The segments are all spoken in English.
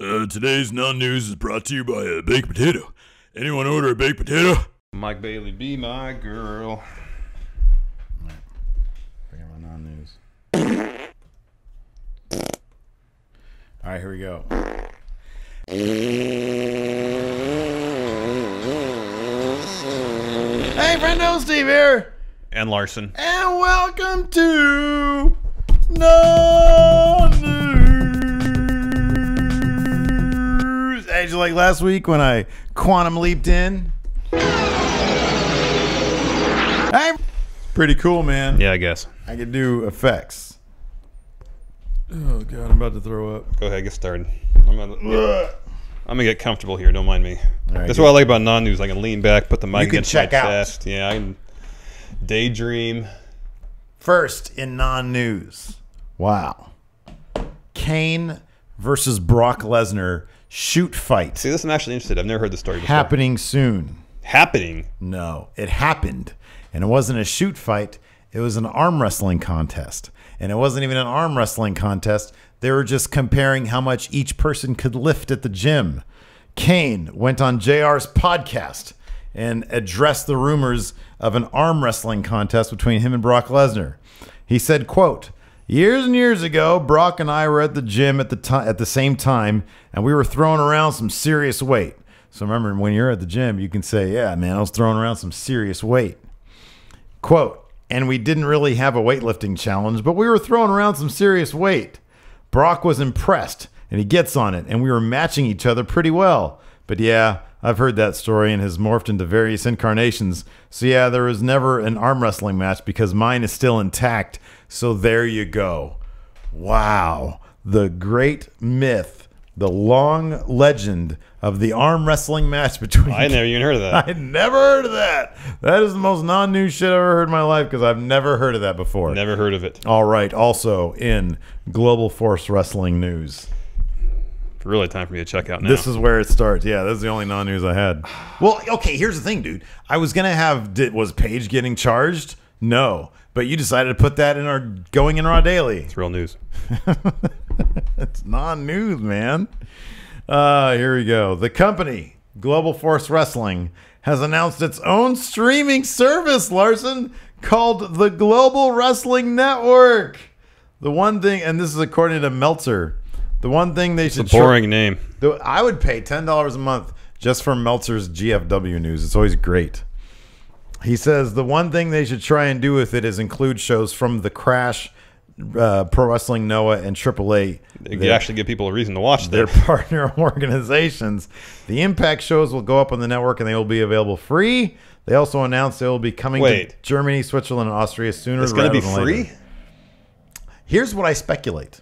Today's non-news is brought to you by a baked potato. Anyone order a baked potato? Mike Bailey, be my girl. All right. Bring on my non-news. All right, here we go. Hey, friendo, Steve here. And Larson. And welcome to Nonnews. Hey, did you like last week when I quantum leaped in? Hey, pretty cool, man. Yeah, I guess. I could do effects. Oh, God, I'm about to throw up. Go ahead, get started. I'm gonna get comfortable here. Don't mind me. Right, That's what I like about non-news. I can lean back, put the mic against my check out. chest. Yeah, I can daydream. First in non-news. Wow. Kane versus Brock Lesnar shoot fight. See, this I'm actually interested. I've never heard the story before. Happening soon. Happening? No, it happened. And it wasn't a shoot fight. It was an arm wrestling contest. And it wasn't even an arm wrestling contest. They were just comparing how much each person could lift at the gym. Kane went on JR's podcast and addressed the rumors of an arm wrestling contest between him and Brock Lesnar. He said, quote, "Years and years ago, Brock and I were at the gym at the same time, and we were throwing around some serious weight." So remember, when you're at the gym, you can say, "Yeah, man, I was throwing around some serious weight." Quote, "And we didn't really have a weightlifting challenge, but we were throwing around some serious weight. Brock was impressed, and he gets on it, and we were matching each other pretty well. But yeah, I've heard that story and has morphed into various incarnations. So yeah, there was never an arm wrestling match because mine is still intact. So there you go." Wow. The great myth, the long legend of the arm wrestling match between... I never even heard of that. I never heard of that. That is the most non-news shit I've ever heard in my life because I've never heard of that before. Never heard of it. All right. Also in Global Force Wrestling news. Really time for me to check out now. This is where it starts. Yeah, this is the only non-news I had. Well, okay, here's the thing, dude. I was going to have... Was Paige getting charged? No. But you decided to put that in our Going in Raw Daily. It's real news. It's non-news, man. Here we go. The company, Global Force Wrestling, has announced its own streaming service, Larson, called the Global Wrestling Network. The one thing, and this is according to Meltzer, the one thing they should... It's a boring name. I would pay $10 a month just for Meltzer's GFW news. It's always great. He says the one thing they should try and do with it is include shows from The Crash, Pro Wrestling Noah, and AAA. You actually give people a reason to watch their them. partner organizations. The Impact shows will go up on the network and they will be available free. They also announced they will be coming to Germany, Switzerland, and Austria sooner. It's going to be free? Later. Here's what I speculate.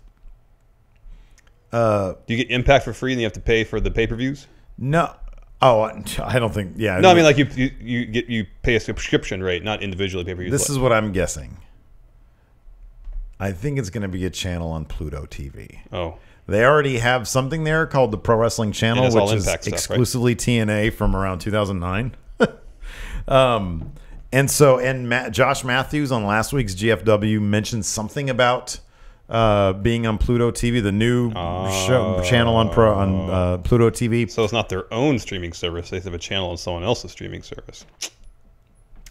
Do you get Impact for free and you have to pay for the pay-per-views? No. Oh, I don't think. Yeah. No, I mean like you pay a subscription rate, not individually pay-per-views. This is what I'm guessing. I think it's going to be a channel on Pluto TV. Oh. They already have something there called the Pro Wrestling Channel, which is stuff, exclusively right? TNA from around 2009. Josh Matthews on last week's GFW mentioned something about being on Pluto TV, the new channel on Pluto TV. So it's not their own streaming service. They have a channel on someone else's streaming service.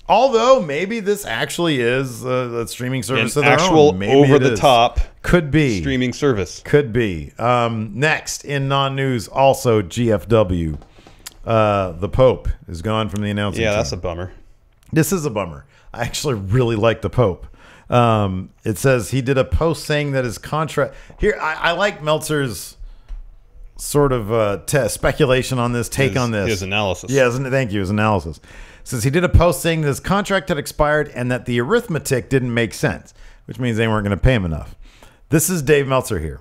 Although maybe this actually is a streaming service of their actual own. Maybe over-the-top could be streaming service. Could be. Next in non-news, also GFW, the Pope is gone from the announcing team. That's a bummer. This is a bummer. I actually really like the Pope. It says he did a post saying that his contract... Here, I like Meltzer's sort of speculation on this, on this. His analysis. Yeah, thank you, his analysis. Says he did a post saying that his contract had expired and that the arithmetic didn't make sense, which means they weren't going to pay him enough. This is Dave Meltzer here.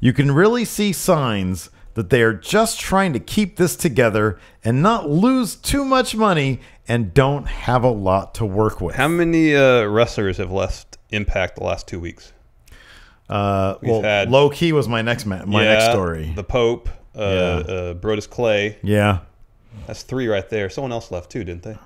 You can really see signs that they are just trying to keep this together and not lose too much money and don't have a lot to work with. How many wrestlers have left Impact the last 2 weeks? Had Low Key was my next story. The Pope, Brodus Clay. Yeah. That's 3 right there. Someone else left too, didn't they?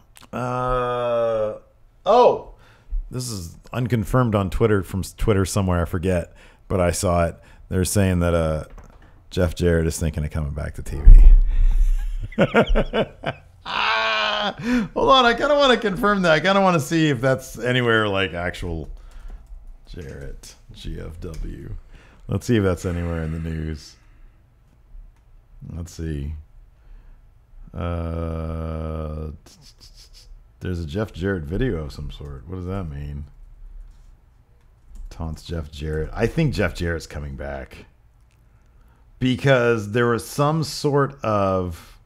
This is unconfirmed on Twitter from Twitter somewhere. I forget, but I saw it. They're saying that Jeff Jarrett is thinking of coming back to TV. Hold on, I kind of want to confirm that. I kind of want to see if that's anywhere like actual Jarrett GFW. Let's see if that's anywhere in the news. Let's see. There's a Jeff Jarrett video of some sort. What does that mean? Taunts Jeff Jarrett. I think Jeff Jarrett's coming back because there was some sort of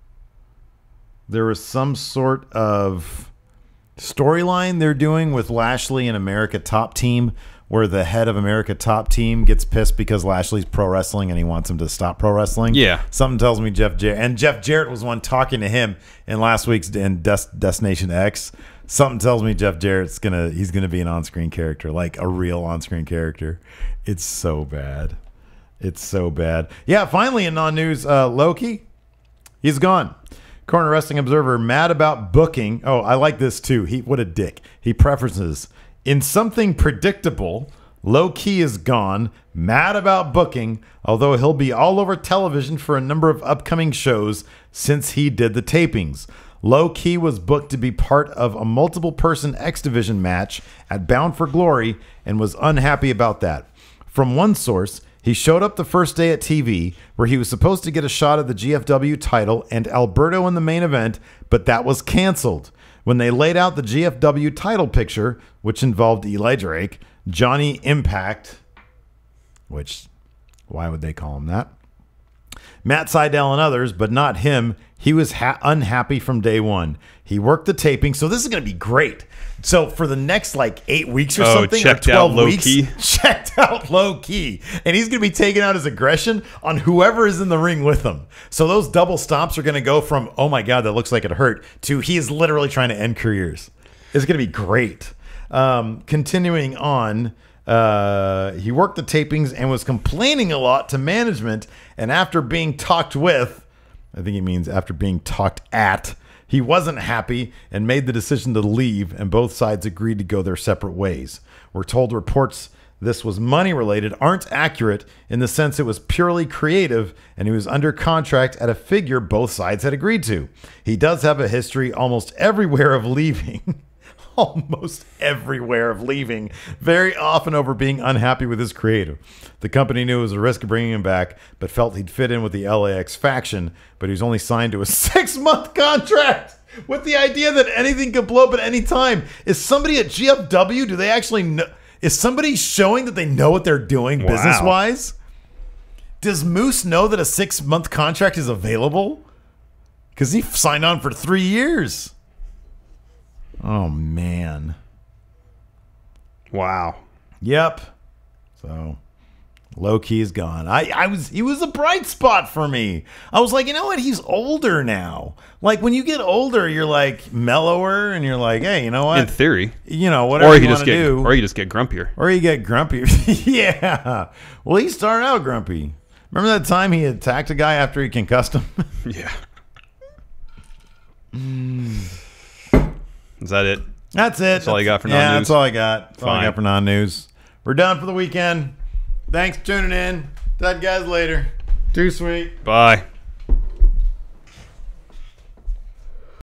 storyline they're doing with Lashley and America Top Team, where the head of America Top Team gets pissed because Lashley's pro wrestling and he wants him to stop pro wrestling. Yeah. Something tells me Jeff Jarrett was one talking to him in last week's Destination X. Something tells me Jeff Jarrett's he's gonna be an on-screen character, like a real on-screen character. It's so bad. It's so bad. Yeah, finally in non-news, Loki, he's gone. Corner Wrestling Observer, mad about booking. Oh, I like this too. What a dick. He preferences, in something predictable, Low-Key is gone, mad about booking, although he'll be all over television for a number of upcoming shows since he did the tapings. Low-Key was booked to be part of a multiple-person X Division match at Bound for Glory and was unhappy about that. From one source, he showed up the first day at TV, where he was supposed to get a shot at the GFW title and Alberto in the main event, but that was canceled. When they laid out the GFW title picture, which involved Eli Drake, Johnny Impact, which, why would they call him that? Matt Sydal and others, but not him. He was unhappy from day one. He worked the taping, so this is going to be great. So for the next like 8 weeks or something, checked or 12 out weeks, Low-Key. checked out Low-Key. And he's going to be taking out his aggression on whoever is in the ring with him. So those double stomps are going to go from, oh my God, that looks like it hurt, to he is literally trying to end careers. It's going to be great. Continuing on, he worked the tapings and was complaining a lot to management. And after being talked with, I think he means after being talked at, he wasn't happy and made the decision to leave, and both sides agreed to go their separate ways. We're told reports this was money related aren't accurate in the sense it was purely creative, and he was under contract at a figure both sides had agreed to. He does have a history almost everywhere of leaving. Almost everywhere of leaving, very often over being unhappy with his creative. The company knew it was a risk of bringing him back, but felt he'd fit in with the LAX faction, but he was only signed to a 6-month contract with the idea that anything could blow up at any time. Is somebody at GFW, do they actually know? Is somebody showing that they know what they're doing business-wise? Does Moose know that a 6-month contract is available? Because he signed on for 3 years. Oh, man. Wow. Yep. So, Low-Key is gone. He was a bright spot for me. I was like, you know what? He's older now. Like, when you get older, you're like mellower, and you're like, hey, you know what? In theory. You know, whatever you want to do. Or you just get grumpier. Or you get grumpier. Yeah. Well, he started out grumpy. Remember that time he attacked a guy after he concussed him? Yeah. Is that it? That's it. That's all you got for non-news? Yeah, that's all I got. That's all I Fine. got for non-news. We're done for the weekend. Thanks for tuning in. Talk to you guys later. Too sweet. Bye.